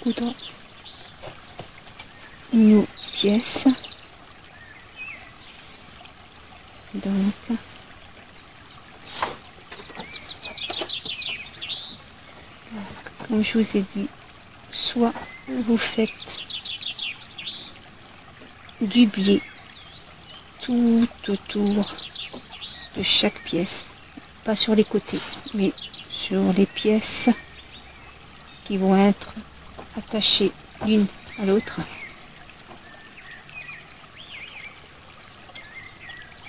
coudre nos pièces. Donc, comme je vous ai dit, soit vous faites du biais tout autour de chaque pièce, pas sur les côtés, mais sur les pièces qui vont être attachées l'une à l'autre.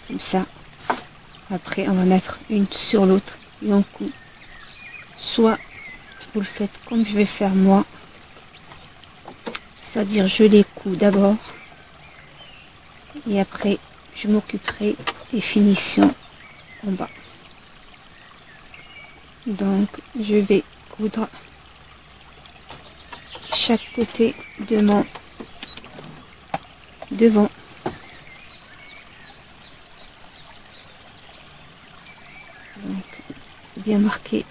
Comme ça. Après, on va mettre une sur l'autre et on coud. Soit vous le faites comme je vais faire moi, c'est-à-dire je les couds d'abord et après je m'occuperai des finitions en bas. Donc je vais coudre chaque côté de mon devant. Donc bien marqué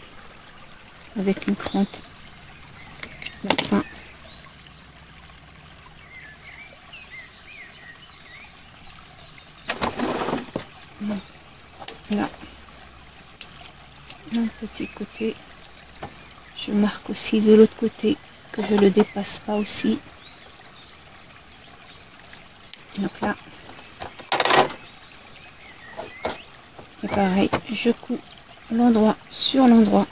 avec une crante la fin. Là, d'un petit côté, je marque aussi de l'autre côté que je ne le dépasse pas aussi. Donc là, et pareil, je couds l'endroit sur l'endroit.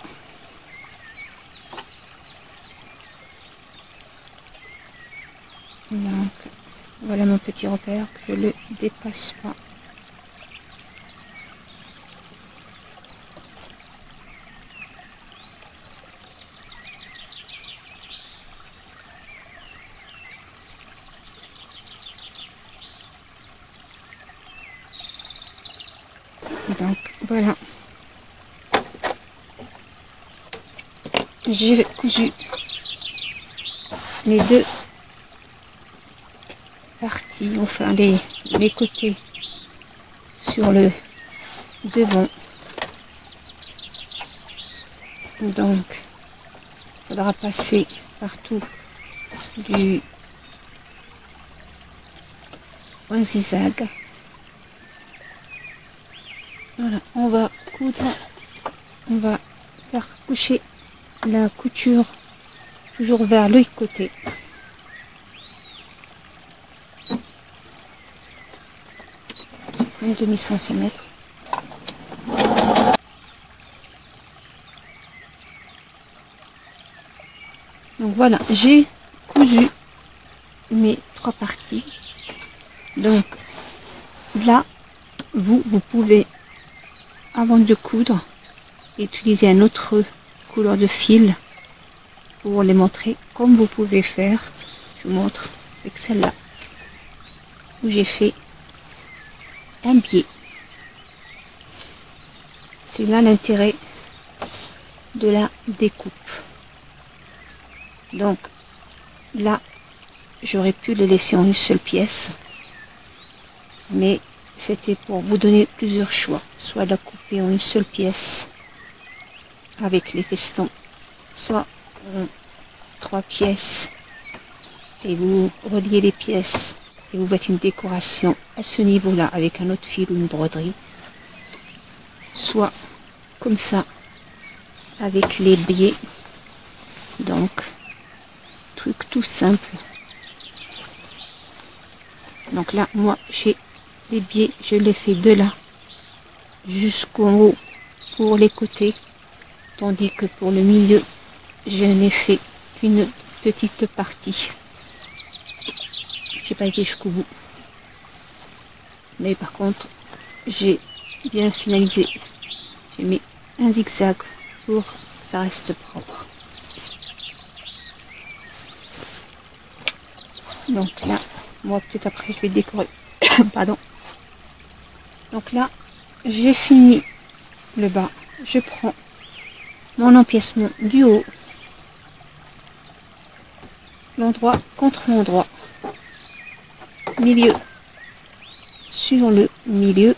Donc voilà mon petit repère, que je ne le dépasse pas. Donc voilà, j'ai cousu les deux parties, enfin les côtés sur le devant. Donc il faudra passer partout du point zigzag. Voilà, on va coudre, on va faire coucher la couture toujours vers le côté. Un demi-centimètre. Donc voilà, j'ai cousu mes trois parties. Donc là, vous pouvez, avant de coudre, utiliser un autre couleur de fil pour les montrer comme vous pouvez faire. Je vous montre avec celle-là où j'ai fait un biais. C'est là l'intérêt de la découpe. Donc là, j'aurais pu le laisser en une seule pièce, mais c'était pour vous donner plusieurs choix, soit la couper en une seule pièce avec les festons, soit en 3 pièces et vous reliez les pièces et vous faites une décoration à ce niveau-là avec un autre fil ou une broderie, soit comme ça avec les biais. Donc truc tout simple. Donc là, moi j'ai les biais, je les fais de là jusqu'au haut pour les côtés, tandis que pour le milieu je n'ai fait qu'une petite partie. J'ai pas été jusqu'au bout, mais par contre j'ai bien finalisé. J'ai mis un zigzag pour que ça reste propre. Donc là, moi peut-être après je vais décorer. Pardon. Donc là, j'ai fini le bas. Je prends mon empiècement du haut, l'endroit contre l'endroit, milieu sur le milieu.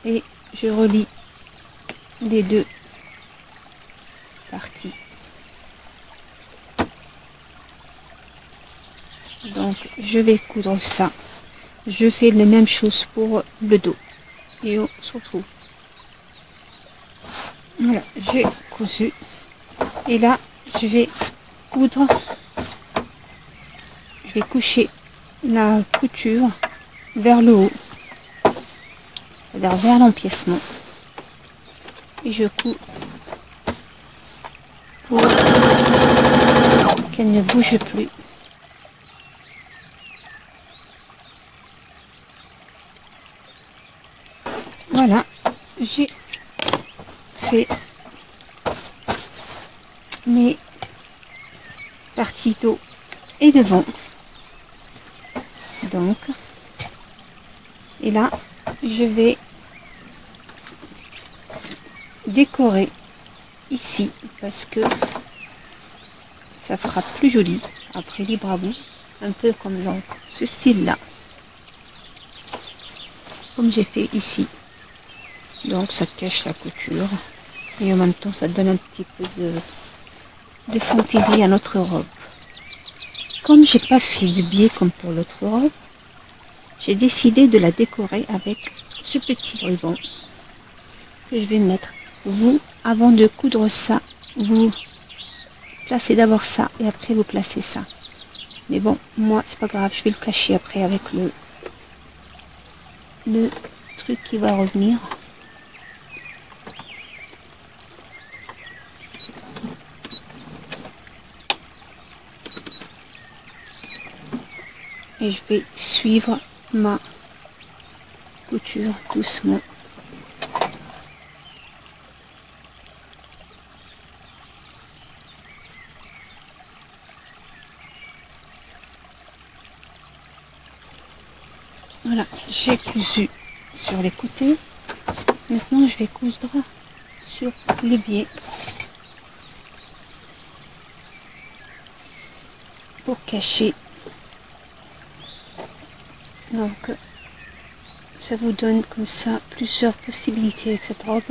Et je relie les deux partie. Donc je vais coudre ça. Je fais les mêmes choses pour le dos. Et on se retrouve. Voilà, j'ai cousu. Et là, je vais coudre. Je vais coucher la couture vers le haut. C'est-à-dire vers l'empiècement. Et je couds pour qu'elle ne bouge plus. Voilà, j'ai fait mes parties dos et devant. Donc, et là, je vais décorer ici parce que ça fera plus joli. Après, libre à vous, un peu comme dans ce style-là, comme j'ai fait ici. Donc ça cache la couture et en même temps ça donne un petit peu de fantaisie à notre robe. Comme j'ai pas fait de biais comme pour l'autre robe, j'ai décidé de la décorer avec ce petit ruban que je vais mettre. Vous, avant de coudre ça, vous placez d'abord ça et après vous placez ça. Mais bon, moi c'est pas grave, je vais le cacher après avec le truc qui va revenir. Et je vais suivre ma couture doucement. Voilà, j'ai cousu sur les côtés. Maintenant, je vais coudre sur les biais pour cacher. Donc, ça vous donne comme ça plusieurs possibilités avec cette robe.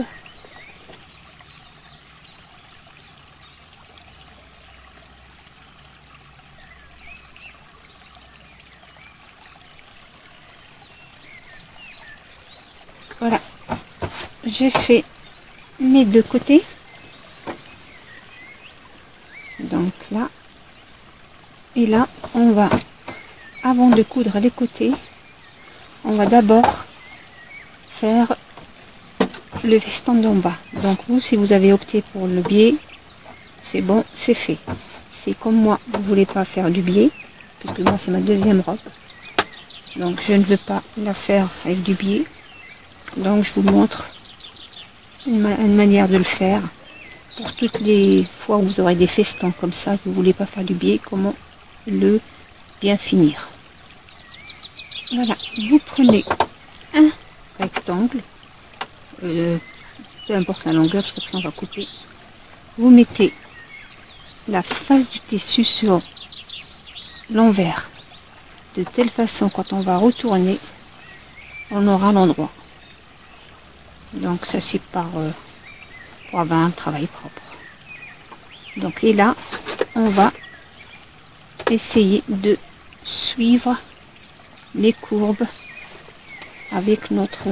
Voilà, j'ai fait mes deux côtés. Donc là, et là, on va, avant de coudre les côtés, on va d'abord faire le veston d'en bas. Donc vous, si vous avez opté pour le biais, c'est bon, c'est fait. C'est comme moi, vous voulez pas faire du biais, puisque moi c'est ma deuxième robe. Donc je ne veux pas la faire avec du biais. Donc je vous montre une manière de le faire. Pour toutes les fois où vous aurez des festons comme ça, que vous ne voulez pas faire du biais, comment le bien finir. Voilà, vous prenez un rectangle, peu importe la longueur, parce qu'après on va couper. Vous mettez la face du tissu sur l'envers, de telle façon quand on va retourner, on aura l'endroit. Donc ça c'est pour avoir un travail propre. Donc et là, on va essayer de suivre les courbes avec notre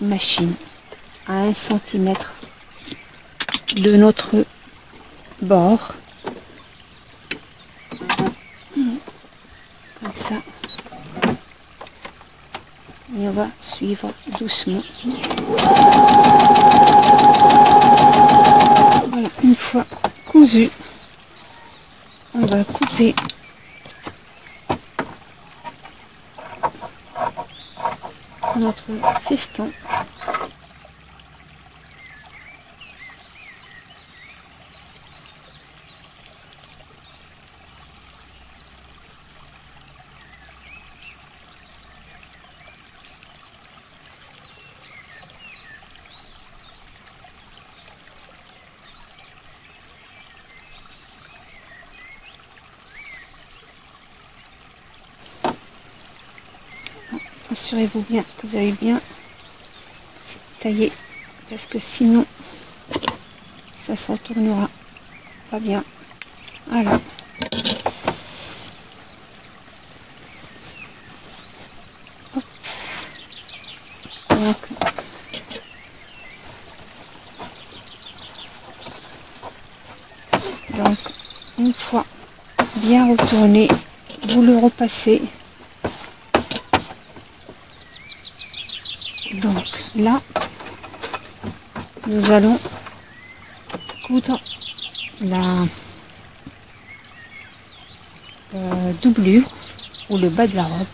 machine à 1 cm de notre bord, comme ça, et on va suivre doucement. Voilà, une fois cousu, on va couper notre feston. Assurez-vous bien que vous avez bien taillé, parce que sinon ça se retournera pas bien. Voilà. Hop. Donc, une fois bien retourné, vous le repassez. Donc là, nous allons coudre la doublure ou le bas de la robe.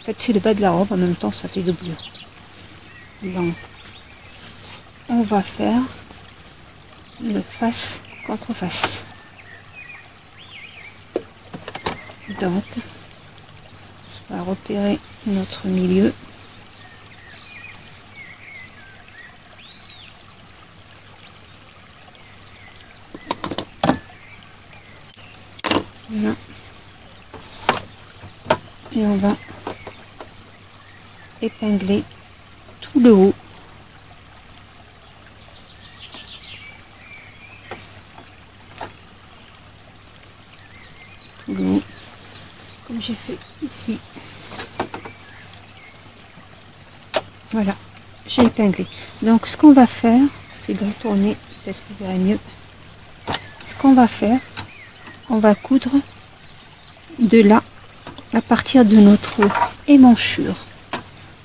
En fait, c'est le bas de la robe, en même temps ça fait doublure. Donc on va faire le face contre face. Donc on va repérer notre milieu. Voilà. Et on va épingler tout le haut. Tout le haut, comme j'ai fait ici. Voilà, j'ai épinglé. Donc ce qu'on va faire, c'est de retourner, peut-être que vous verrez mieux. Ce qu'on va faire, on va coudre de là à partir de notre émanchure.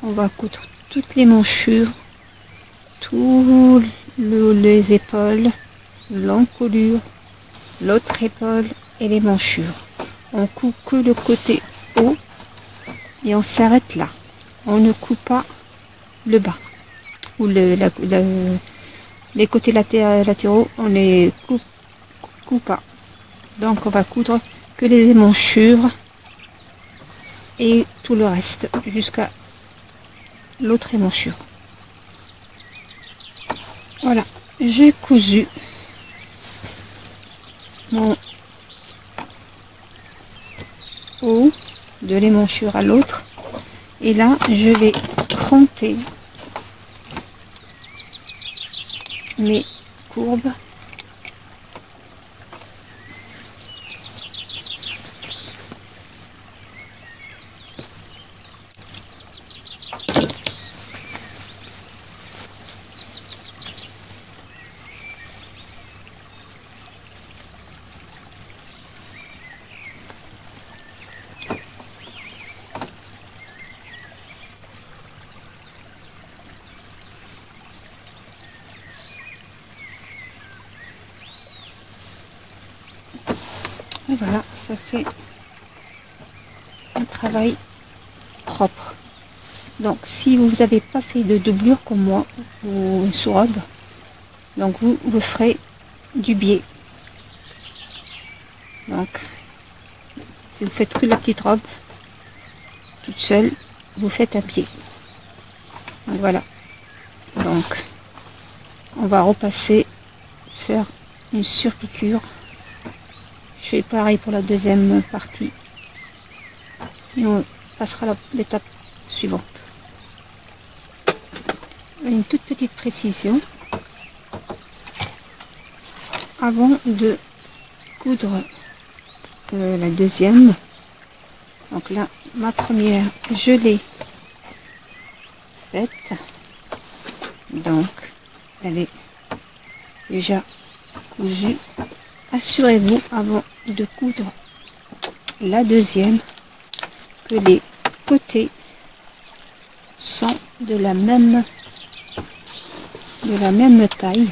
On va coudre toutes les manchures, tous les épaules, l'encolure, l'autre épaule et les manchures. On coupe que le côté haut et on s'arrête là. On ne coupe pas le bas ou les côtés latéraux, on les coupe pas. Donc on va coudre que les émanchures et tout le reste jusqu'à l'autre émanchure. Voilà, j'ai cousu mon haut de l'émanchure à l'autre et là je vais cranter mes courbes . Et voilà, ça fait un travail propre. Donc si vous n'avez pas fait de doublure comme moi ou une sous-robe, donc vous ferez du biais. Donc si vous faites que la petite robe toute seule, vous faites un pied. Donc voilà. Donc on va repasser, faire une surpiqûre. Je fais pareil pour la deuxième partie. Et on passera à l'étape suivante. Une toute petite précision. Avant de coudre la deuxième, donc là, ma première, je l'ai faite. Donc, elle est déjà cousue. Assurez-vous avant de coudre la deuxième que les côtés sont de la même taille,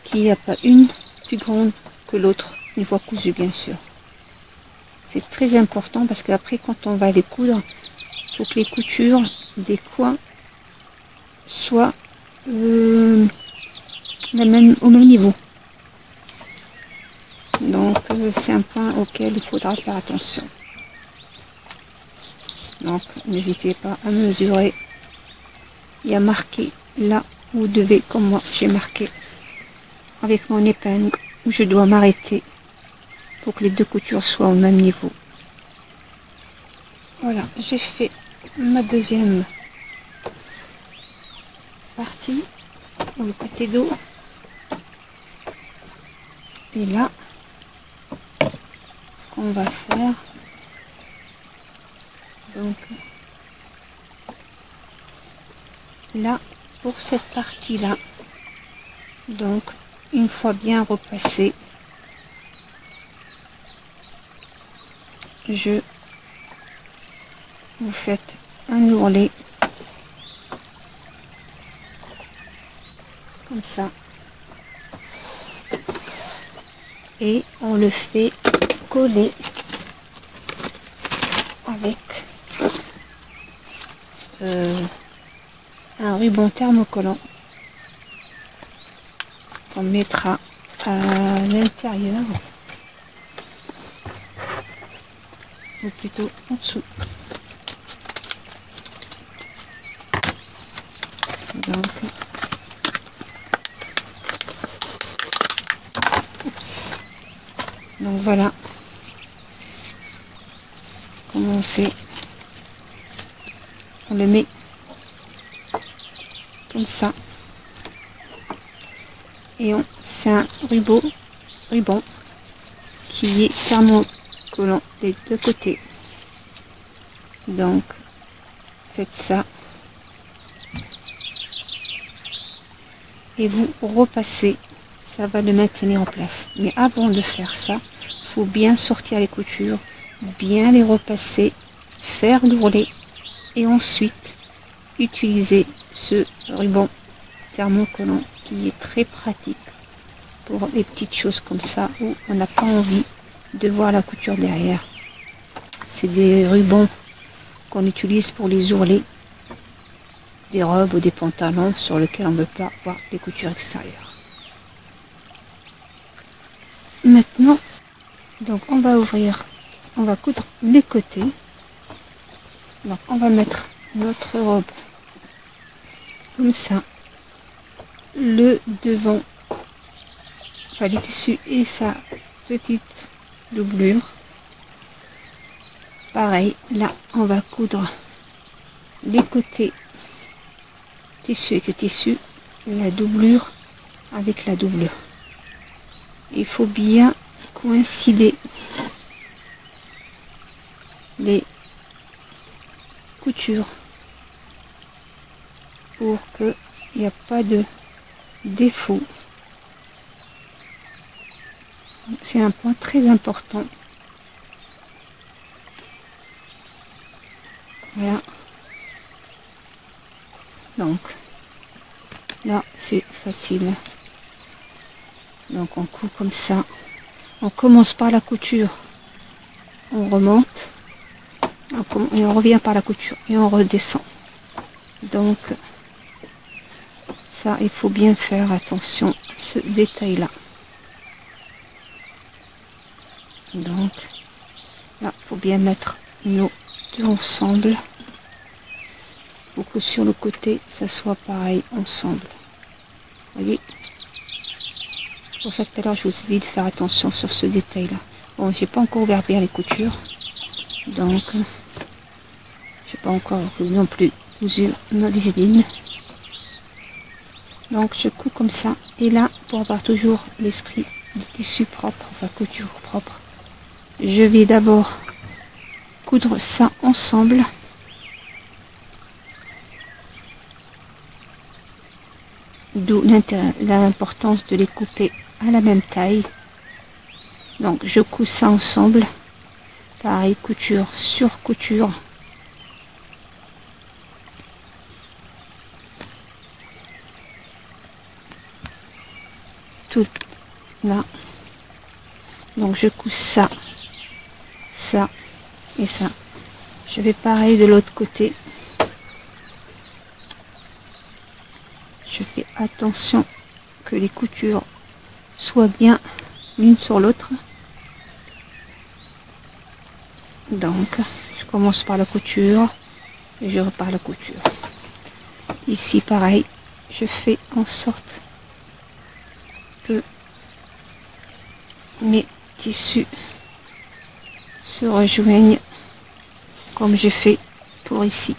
qu'il n'y a pas une plus grande que l'autre une fois cousue, bien sûr. C'est très important parce qu'après quand on va les coudre, il faut que les coutures des coins soient au même niveau. Donc c'est un point auquel il faudra faire attention. Donc n'hésitez pas à mesurer et à marquer là où vous devez, comme moi j'ai marqué avec mon épingle où je dois m'arrêter pour que les deux coutures soient au même niveau. Voilà, j'ai fait ma deuxième partie, ou le côté dos. Et là, ce qu'on va faire, donc là, pour cette partie-là, donc une fois bien repassé, vous faites un ourlet comme ça et on le fait coller avec un ruban thermocollant qu'on mettra à l'intérieur ou plutôt en dessous. Donc, oups. Donc voilà comment on fait. On le met comme ça et c'est un ruban qui est thermocollant des deux côtés. Donc faites ça et vous repassez, ça va le maintenir en place. Mais avant de faire ça, il faut bien sortir les coutures, bien les repasser, faire l'ourlet et ensuite utiliser ce ruban thermocollant qui est très pratique pour les petites choses comme ça où on n'a pas envie de voir la couture derrière. C'est des rubans qu'on utilise pour les ourlets des robes ou des pantalons sur lesquels on ne peut pas voir les coutures extérieures. Maintenant, donc on va coudre les côtés. Donc on va mettre notre robe comme ça, le devant, enfin le tissu et sa petite doublure. Pareil, là on va coudre les côtés, tissu avec le tissu, la doublure avec la doublure. Il faut bien coïncider les coutures pour qu'il n'y a pas de défaut. C'est un point très important. Voilà. Donc là c'est facile. Donc on coud comme ça. On commence par la couture, on remonte et on revient par la couture et on redescend. Donc ça, il faut bien faire attention à ce détail là. Donc là, il faut bien mettre nos deux ensemble pour que sur le côté ça soit pareil ensemble. Vous voyez, pour ça tout à l'heure je vous ai dit de faire attention sur ce détail là. Bon, j'ai pas encore ouvert bien les coutures, donc j'ai pas encore non plus cousu les lignes. Donc je couds comme ça, et là pour avoir toujours l'esprit du tissu propre, enfin couture propre, je vais d'abord coudre ça ensemble. D'où l'importance de les couper à la même taille. Donc je couds ça ensemble, pareil, couture sur couture. Tout là. Donc je couds ça, ça et ça. Je vais pareil de l'autre côté. Je fais attention que les coutures soient bien l'une sur l'autre. Donc je commence par la couture et je repars la couture. Ici pareil, je fais en sorte que mes tissus se rejoignent comme j'ai fait pour ici.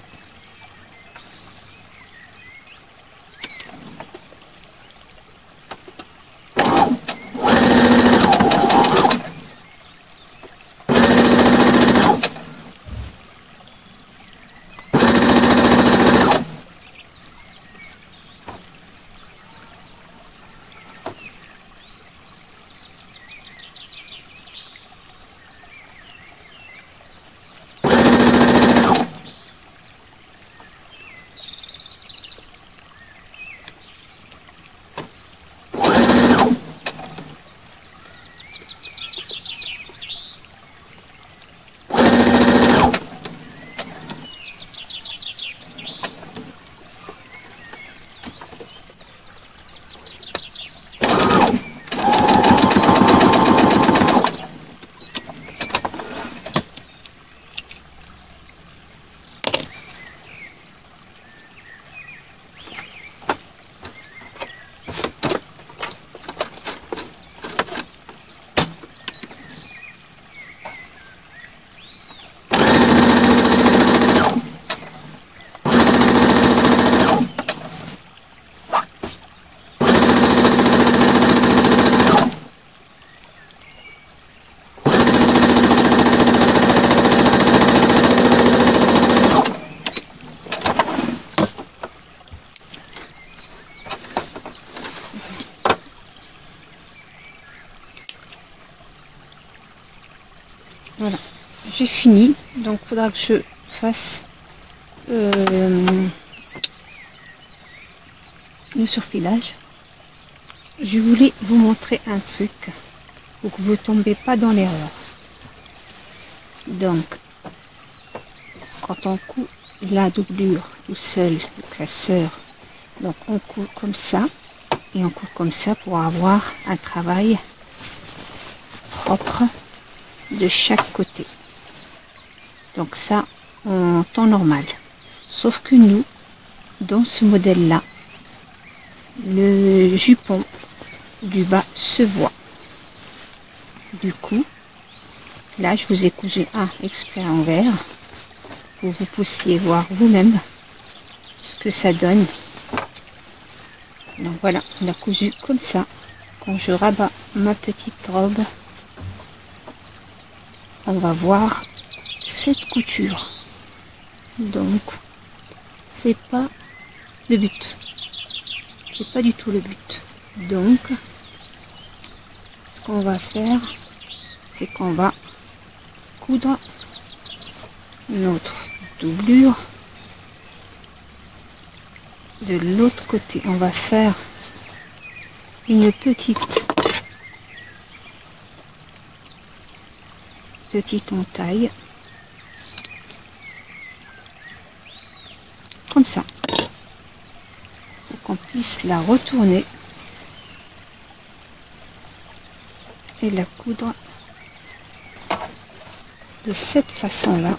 Voilà, j'ai fini. Donc il faudra que je fasse le surfilage. Je voulais vous montrer un truc pour que vous ne tombez pas dans l'erreur. Donc, quand on coud la doublure tout seul avec sa sœur, donc on coud comme ça et on coud comme ça pour avoir un travail propre de chaque côté. Donc ça en temps normal. Sauf que nous, dans ce modèle-là, le jupon du bas se voit. Du coup, là je vous ai cousu un exprès en vert pour que vous puissiez voir vous-même ce que ça donne. Donc voilà, on a cousu comme ça. Quand je rabats ma petite robe, on va voir cette couture. Donc c'est pas le but, c'est pas du tout le but. Donc ce qu'on va faire, c'est qu'on va coudre notre doublure de l'autre côté. On va faire une petite entaille comme ça pour qu'on puisse la retourner et la coudre de cette façon là.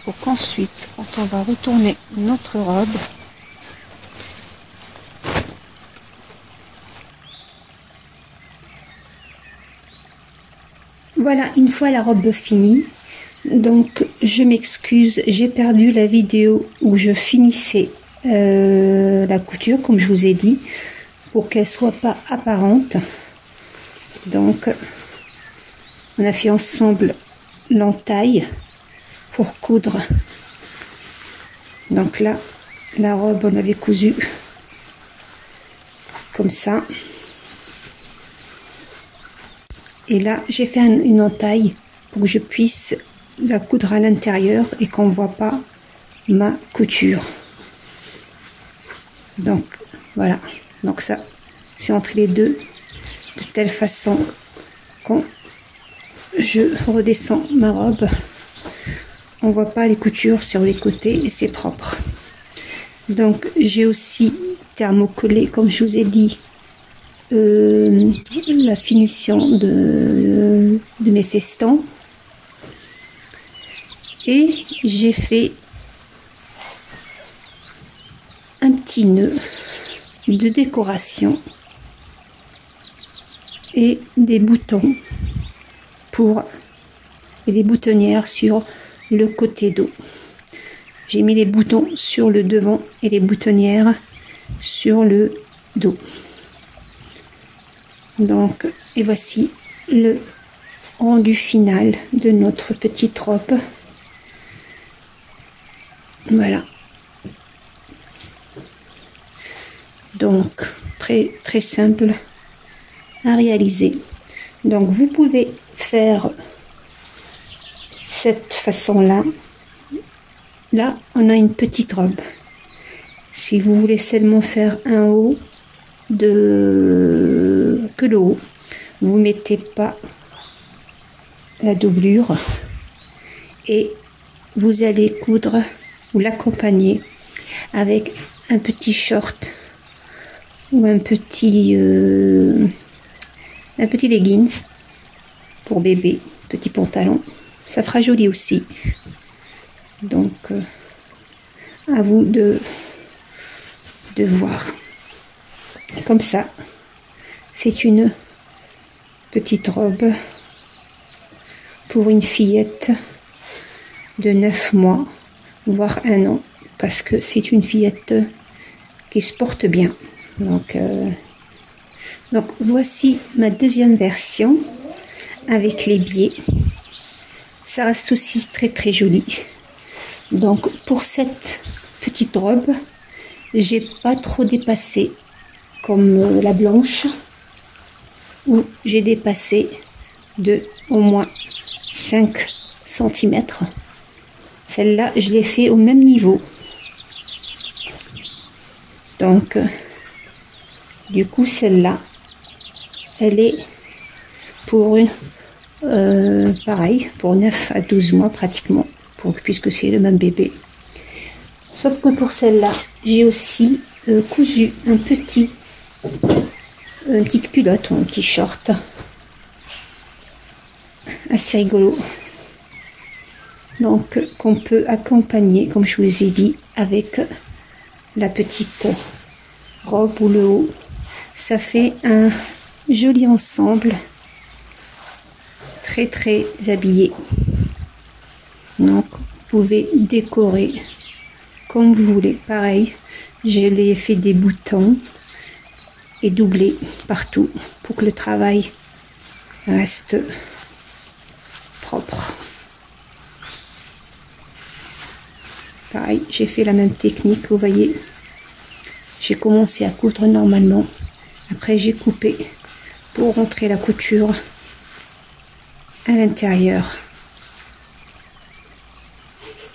Pour qu'ensuite, quand on va retourner notre robe, voilà, une fois la robe finie, donc je m'excuse, j'ai perdu la vidéo où je finissais la couture, comme je vous ai dit, pour qu'elle soit pas apparente. Donc, on a fait ensemble l'entaille pour coudre. Donc là, la robe, on avait cousu comme ça. Et là, j'ai fait une entaille pour que je puisse la coudre à l'intérieur et qu'on ne voit pas ma couture. Donc, voilà. Donc ça, c'est entre les deux, de telle façon quand je redescends ma robe, on voit pas les coutures sur les côtés et c'est propre. Donc, j'ai aussi thermocollé, comme je vous ai dit, la finition de mes festons, et j'ai fait un petit nœud de décoration et des boutons et des boutonnières sur le côté dos. J'ai mis les boutons sur le devant et les boutonnières sur le dos. Donc, et voici le rendu final de notre petite robe. Voilà. Donc, très très simple à réaliser. Donc, vous pouvez faire cette façon-là. Là, on a une petite robe. Si vous voulez seulement faire un haut que le haut, vous mettez pas la doublure et vous allez coudre ou l'accompagner avec un petit short ou un petit leggings pour bébé, petit pantalon. Ça fera joli aussi. Donc, à vous de voir. Comme ça, c'est une petite robe pour une fillette de 9 mois, voire 1 an, parce que c'est une fillette qui se porte bien. Donc voici ma deuxième version avec les biais. Ça reste aussi très très joli. Donc pour cette petite robe, j'ai pas trop dépassé comme la blanche, où j'ai dépassé de au moins 5 cm. Celle-là, je l'ai fait au même niveau. Donc, du coup, celle-là, elle est pour une, pareil, pour 9 à 12 mois pratiquement, puisque c'est le même bébé. Sauf que pour celle-là, j'ai aussi cousu une petite culotte ou un petit short. Assez rigolo. Donc, qu'on peut accompagner, comme je vous ai dit, avec la petite robe ou le haut. Ça fait un joli ensemble, très très habillé. Donc vous pouvez décorer comme vous voulez. Pareil, je l'ai fait des boutons et doublé partout pour que le travail reste propre. Pareil, j'ai fait la même technique, vous voyez. J'ai commencé à coudre normalement. Après, j'ai coupé pour rentrer la couture à l'intérieur.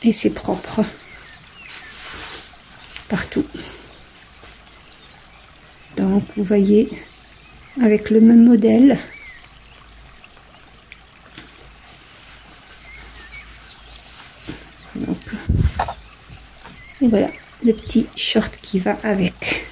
Et c'est propre partout. Donc, vous voyez, avec le même modèle. Donc, et voilà, le petit short qui va avec.